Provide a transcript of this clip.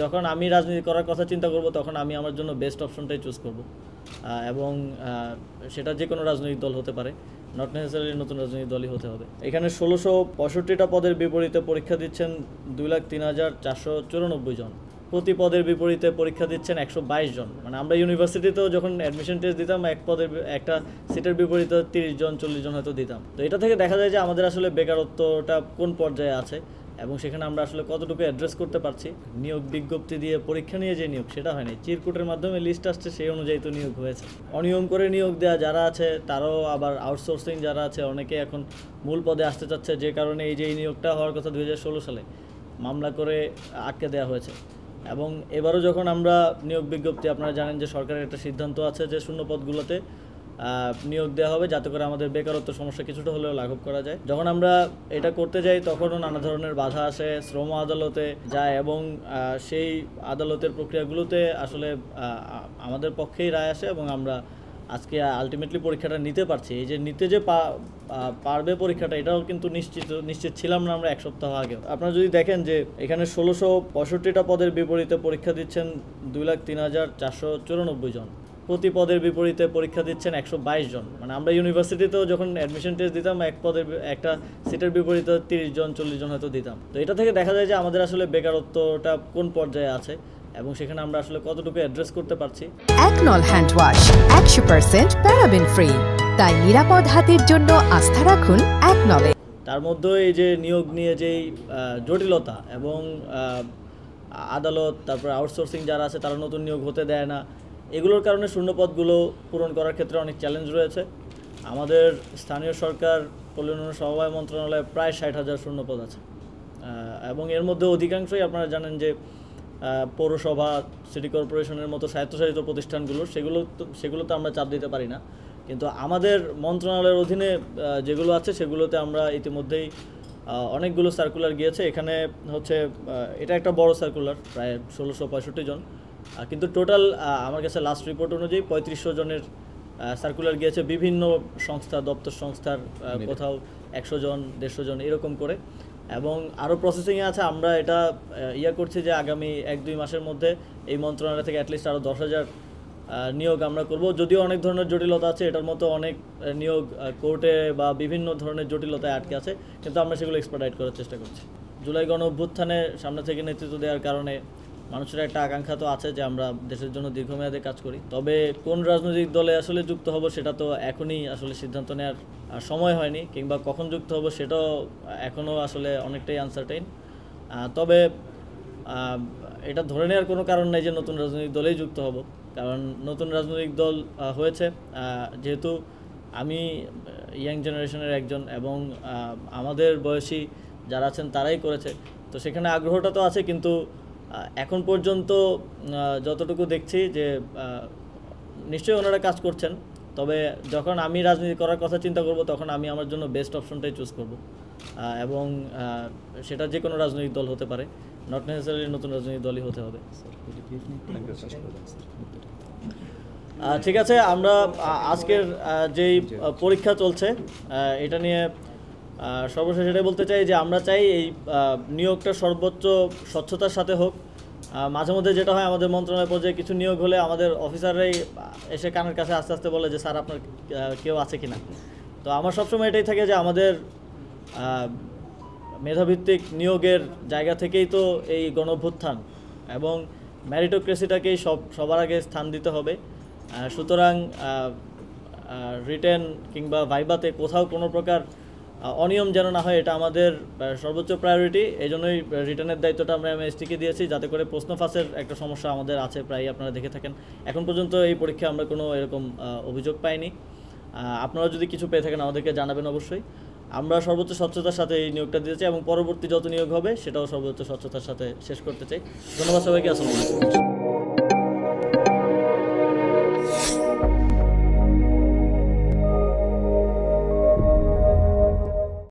যখন আমি রাজনীতি করার কথা চিন্তা করব তখন আমি আমার জন্য বেস্ট অপশনটাই চুজ করব এবং সেটা যে কোনো রাজনৈতিক দল হতে পারে, নট নেসেসারিলি নতুন রাজনৈতিক দলই হতে হবে। এখানে ১৬৬৫টা পদের বিপরীতে পরীক্ষা দিচ্ছেন ২,০৩,৪৯৪ জন। প্রতি পদের বিপরীতে পরীক্ষা দিচ্ছেন ১২২ জন। মানে আমরা ইউনিভার্সিটিতেও যখন অ্যাডমিশন টেস্ট দিতাম একটা সিটের বিপরীতে ৩০ জন ৪০ জন হয়তো দিতাম। তো এটা থেকে দেখা যায় যে আমাদের আসলে বেকারত্বটা কোন পর্যায়ে আছে এবং সেখানে আমরা আসলে কতটুকু অ্যাড্রেস করতে পারছি। নিয়োগ বিজ্ঞপ্তি দিয়ে পরীক্ষা নিয়ে যে নিয়োগ সেটা হয়নি, চিরকুটের মাধ্যমে লিস্ট আসছে, সেই অনুযায়ী তো নিয়োগ হয়েছে। অনিয়ম করে নিয়োগ দেওয়া যারা আছে তারাও আবার আউটসোর্সিং যারা আছে অনেকে এখন মূল পদে আসতে চাচ্ছে, যে কারণে এই যে এই নিয়োগটা হওয়ার কথা ২০১৬ সালে মামলা করে আটকে দেওয়া হয়েছে। এবং এবারও যখন আমরা নিয়োগ বিজ্ঞপ্তি, আপনারা জানেন যে সরকারের একটা সিদ্ধান্ত আছে যে শূন্য পদগুলোতে নিয়োগ দেওয়া হবে যাতে করে আমাদের বেকারত্ব সমস্যা কিছুটা হলেও লাঘব করা যায়। যখন আমরা এটা করতে যাই তখনও নানা ধরনের বাধা আসে, শ্রম আদালতে যায় এবং সেই আদালতের প্রক্রিয়াগুলোতে আসলে আমাদের পক্ষেই রায় আসে এবং আমরা আজকে আলটিমেটলি পরীক্ষাটা নিতে পারছি। এই যে নিতে যে পারবে পরীক্ষাটা, এটাও কিন্তু নিশ্চিত ছিলাম না আমরা এক সপ্তাহ আগেও। আপনারা যদি দেখেন যে এখানে ১৬৬৫টা পদের বিপরীতে পরীক্ষা দিচ্ছেন ২,০৩,৪৯৪ জন। প্রতি পদের বিপরীতে পরীক্ষা দিচ্ছেন ১২২ জন। মানে আমরা ইউনিভার্সিটিতেও যখন অ্যাডমিশন টেস্ট দিতাম একটা সিটের বিপরীতে ৩০ জন ৪০ জন হয়তো দিতাম। তো এটা থেকে দেখা যায় যে আমাদের আসলে বেকারত্বটা কোন পর্যায়ে আছে এবং সেখানে আমরা আসলে কতটুকু অ্যাড্রেস করতে পারছি। একনল হ্যান্ড ওয়াশ ১০০% প্যারাবেন ফ্রি, তাই নিরাপদ হাতের জন্য আস্থা রাখুন একনলে। তার মধ্যে এই যে নিয়োগ নিয়ে যেই জটিলতা এবং আদালত, তারপর আউটসোর্সিং যারা আছে তারা নতুন নিয়োগ হতে দেয় না, এগুলোর কারণে শূন্যপদগুলো পূরণ করার ক্ষেত্রে অনেক চ্যালেঞ্জ রয়েছে। আমাদের স্থানীয় সরকার পল্লী উন্নয়ন সমবায় মন্ত্রণালয়ে প্রায় ৬০,০০০ শূন্যপদ আছে এবং এর মধ্যে অধিকাংশই আপনারা জানেন যে পৌরসভা, সিটি কর্পোরেশনের মতো স্বায়ত্তশাসিত প্রতিষ্ঠানগুলো, সেগুলোতে আমরা চাপ দিতে পারি না। কিন্তু আমাদের মন্ত্রণালয়ের অধীনে যেগুলো আছে সেগুলোতে আমরা ইতিমধ্যেই অনেকগুলো সার্কুলার গিয়েছে। এখানে হচ্ছে এটা একটা বড় সার্কুলার, প্রায় ১৬৬৫ জন, কিন্তু টোটাল আমার কাছে লাস্ট রিপোর্ট অনুযায়ী ৩৫০০ জনের সার্কুলার গিয়েছে বিভিন্ন সংস্থা, দপ্তর সংস্থার, কোথাও ১০০ জন ১৫০ জন এরকম করে, এবং আরও প্রসেসিংয়ে আছে। আমরা এটা করছি যে আগামী ১-২ মাসের মধ্যে এই মন্ত্রণালয় থেকে অ্যাটলিস্ট আরও ১০,০০০ নিয়োগ আমরা করব। যদিও অনেক ধরনের জটিলতা আছে, এটার মতো অনেক নিয়োগ কোর্টে বা বিভিন্ন ধরনের জটিলতায় আটকে আছে, কিন্তু আমরা সেগুলো এক্সপার্টাইট করার চেষ্টা করছি। জুলাই গণ অভ্যুত্থানে সামনে থেকে নেতৃত্ব দেওয়ার কারণে মানুষের একটা আকাঙ্ক্ষা তো আছে যে আমরা দেশের জন্য দীর্ঘমেয়াদে কাজ করি। তবে কোন রাজনৈতিক দলে আসলে যুক্ত হব সেটা তো এখনই আসলে সিদ্ধান্ত নেওয়ার সময় হয়নি, কিংবা কখন যুক্ত হব সেটাও এখনও আসলে অনেকটাই আনসার্টেইন। তবে এটা ধরে নেওয়ার কোনো কারণ নেই যে নতুন রাজনৈতিক দলেই যুক্ত হব, কারণ নতুন রাজনৈতিক দল হয়েছে, যেহেতু আমি ইয়াং জেনারেশনের একজন এবং আমাদের বয়সী যারা আছেন তারাই করেছে, তো সেখানে আগ্রহটা তো আছে। কিন্তু এখন পর্যন্ত যতটুকু দেখছি যে নিশ্চয়ই ওনারা কাজ করছেন, তবে যখন আমি রাজনীতি করার কথা চিন্তা করব তখন আমি আমার জন্য বেস্ট অপশনটাই চুজ করব এবং সেটা যে কোনো রাজনৈতিক দল হতে পারে, নট নেসেসারিলি নতুন রাজনৈতিক দলই হতে হবে। ঠিক আছে, আমরা আজকের যেই পরীক্ষা চলছে এটা নিয়ে সর্বশেষ এটাই বলতে চাই যে আমরা চাই এই নিয়োগটা সর্বোচ্চ স্বচ্ছতার সাথে হোক। মাঝে মধ্যে যেটা হয়, আমাদের মন্ত্রণালয় পর্যায়ে কিছু নিয়োগ হলে আমাদের অফিসাররাই এসে কানের কাছে আস্তে আস্তে বলে যে স্যার আপনার কেউ আছে কি না। তো আমার সবসময় এটাই থাকে যে আমাদের মেধাভিত্তিক নিয়োগের জায়গা থেকেই তো এই গণঅভ্যুত্থান এবং ম্যারিটোক্রেসিটাকেই সবার আগে স্থান দিতে হবে। সুতরাং রিটেন কিংবা ভাইভাতে কোথাও কোনো প্রকার অনিয়ম যেন না হয়, এটা আমাদের সর্বোচ্চ প্রায়োরিটি। এই জন্যই রিটার্নের দায়িত্বটা আমরা এমএসটিকে দিয়েছি, যাতে করে প্রশ্ন ফাঁসের একটা সমস্যা আমাদের আছে প্রায়, আপনারা দেখে থাকেন। এখন পর্যন্ত এই পরীক্ষায় আমরা কোনো এরকম অভিযোগ পাইনি। আপনারা যদি কিছু পেয়ে থাকেন আমাদেরকে জানাবেন অবশ্যই। আমরা সর্বোচ্চ স্বচ্ছতার সাথে এই নিয়োগটা দিতে চাই এবং পরবর্তী যত নিয়োগ হবে সেটাও সর্বোচ্চ স্বচ্ছতার সাথে শেষ করতে চাই। ধন্যবাদ সবাইকে, আসসালামু আলাইকুম।